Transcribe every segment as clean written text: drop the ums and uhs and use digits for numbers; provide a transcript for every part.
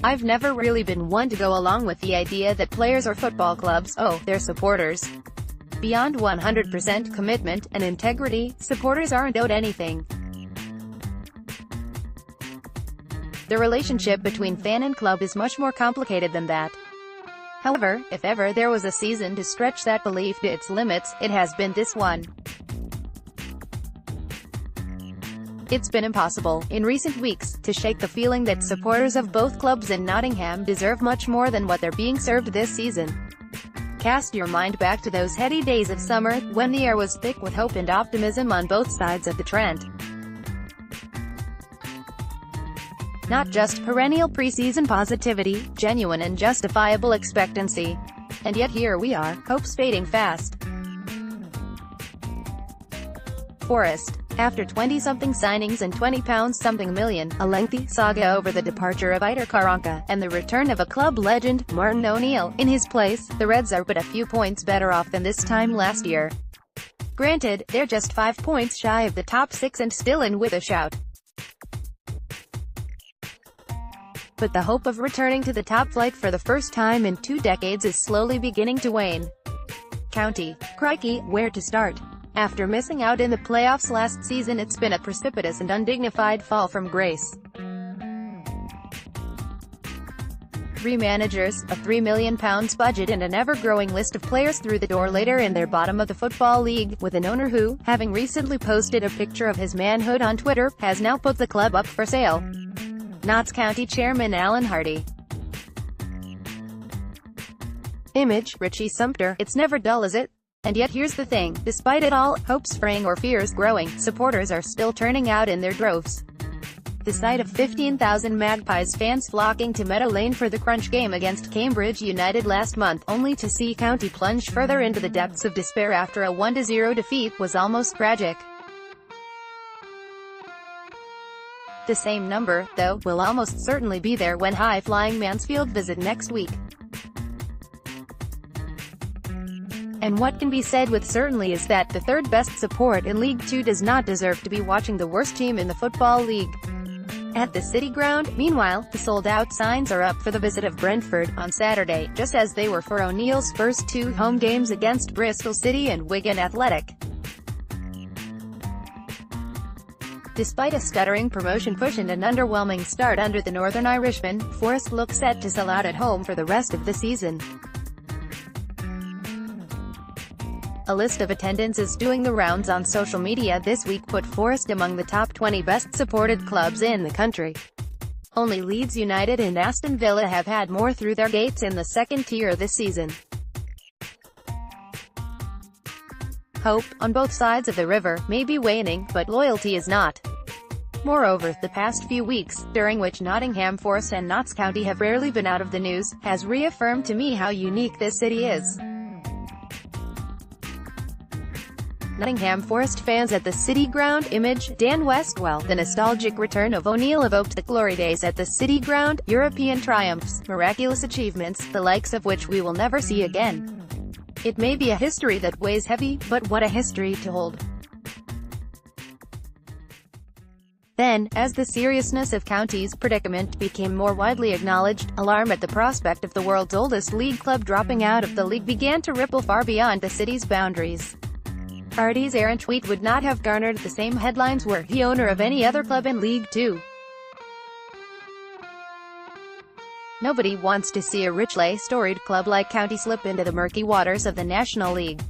I've never really been one to go along with the idea that players or football clubs owe their supporters. Beyond 100% commitment and integrity, supporters aren't owed anything. The relationship between fan and club is much more complicated than that. However, if ever there was a season to stretch that belief to its limits, it has been this one. It's been impossible, in recent weeks, to shake the feeling that supporters of both clubs in Nottingham deserve much more than what they're being served this season. Cast your mind back to those heady days of summer, when the air was thick with hope and optimism on both sides of the Trent. Not just perennial preseason positivity, genuine and justifiable expectancy. And yet here we are, hope's fading fast. Forest. After 20-something signings and £20-something million, a lengthy saga over the departure of Iter Karanka, and the return of a club legend, Martin O'Neill, in his place, the Reds are but a few points better off than this time last year. Granted, they're just 5 points shy of the top 6 and still in with a shout. But the hope of returning to the top flight for the first time in 2 decades is slowly beginning to wane. County. Crikey, where to start? After missing out in the playoffs last season, it's been a precipitous and undignified fall from grace. 3 managers, a £3 million budget and an ever-growing list of players through the door later in their bottom of the Football League, with an owner who, having recently posted a picture of his manhood on Twitter, has now put the club up for sale. Notts County Chairman Alan Hardy. Image, Richie Sumpter. It's never dull, is it? And yet here's the thing, despite it all, hopes fraying or fears growing, supporters are still turning out in their droves. The sight of 15,000 Magpies fans flocking to Meadow Lane for the crunch game against Cambridge United last month, only to see County plunge further into the depths of despair after a 1-0 defeat, was almost tragic. The same number, though, will almost certainly be there when high-flying Mansfield visit next week. And what can be said with certainty is that the third-best support in League Two does not deserve to be watching the worst team in the Football League. At the City Ground, meanwhile, the sold-out signs are up for the visit of Brentford on Saturday, just as they were for O'Neill's first 2 home games against Bristol City and Wigan Athletic. Despite a stuttering promotion push and an underwhelming start under the Northern Irishman, Forest look set to sell out at home for the rest of the season. A list of attendances doing the rounds on social media this week put Forest among the top 20 best-supported clubs in the country. Only Leeds United and Aston Villa have had more through their gates in the second tier this season. Hope, on both sides of the river, may be waning, but loyalty is not. Moreover, the past few weeks, during which Nottingham Forest and Notts County have rarely been out of the news, has reaffirmed to me how unique this city is. Nottingham Forest fans at the City Ground. Image, Dan Westwell. The nostalgic return of O'Neill evoked the glory days at the City Ground, European triumphs, miraculous achievements, the likes of which we will never see again. It may be a history that weighs heavy, but what a history to hold. Then, as the seriousness of County's predicament became more widely acknowledged, alarm at the prospect of the world's oldest league club dropping out of the league began to ripple far beyond the city's boundaries. Hardy's errant tweet would not have garnered the same headlines were he owner of any other club in League Two. Nobody wants to see a richly storied club like County slip into the murky waters of the National League.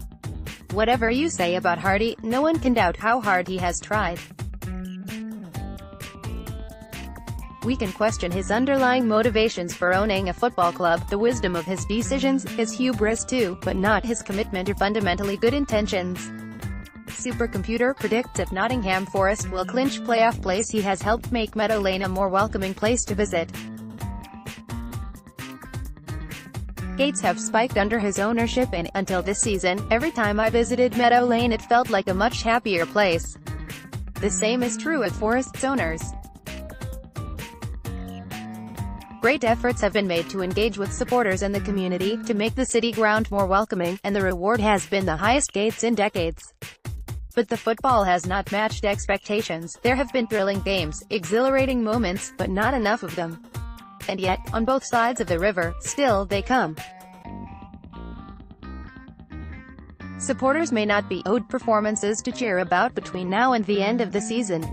Whatever you say about Hardy, no one can doubt how hard he has tried. We can question his underlying motivations for owning a football club, the wisdom of his decisions, his hubris too, but not his commitment or fundamentally good intentions. Supercomputer predicts if Nottingham Forest will clinch playoff place, he has helped make Meadow Lane a more welcoming place to visit. Gates have spiked under his ownership and, until this season, every time I visited Meadow Lane it felt like a much happier place. The same is true of Forest's owners. Great efforts have been made to engage with supporters and the community, to make the City Ground more welcoming, and the reward has been the highest Gates in decades. But the football has not matched expectations. There have been thrilling games, exhilarating moments, but not enough of them. And yet, on both sides of the river, still they come. Supporters may not be owed performances to cheer about between now and the end of the season.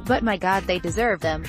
But my God, they deserve them.